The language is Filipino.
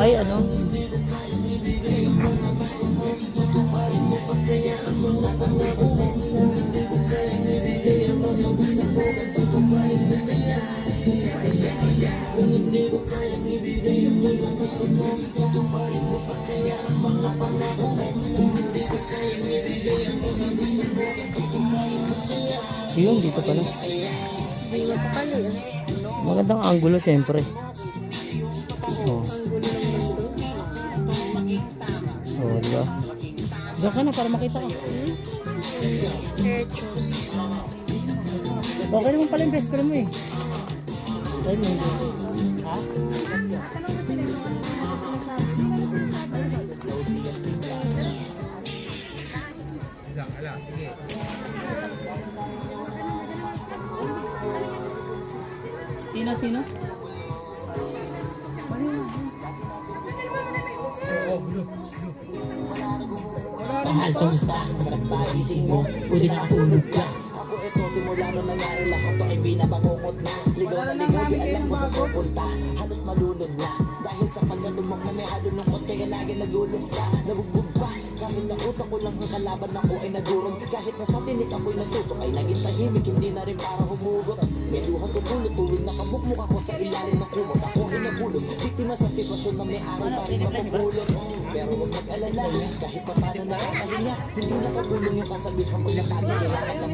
Ay, ano? Yun, dito pala. Diwa pa pala yan. Magandang angulo, syempre. Oh. Ang gulo ng mundo. Oh, diba? Diyan ka na para makita ka. Hechos. Okay naman pala yung best friend mo eh. Ay, mo. Ha? Ala, sige. Sino? Mahal, kamusta? Sarap ba gising mo? Pwede na katulog ka. Ako ito, simula nung nangyari lahat to ay binabangungot na. Ligaw na ligaw, di alam ko sa pupunta. Halos malunod na. Dahil sa kanya lumang na may halulungkot, kaya lagi nagulong sa nabugbog pa. Kahit na utak ko lang ang kalaban ako ay nagurong. Kahit na sa tinik ako'y nagtusok ay naging tahimik, hindi na rin para humugot. May luhang tutulog, tuwing nakabukmuk ako sa ilalim ng kumot. Ako ay nabulog, biktima sa sitwasyon na may araw pa rin mapupulot. Pero huwag mag-alala, kahit pa paano nakakahinga, hindi nakatulong yung kasabihan ko na lagi kailangan na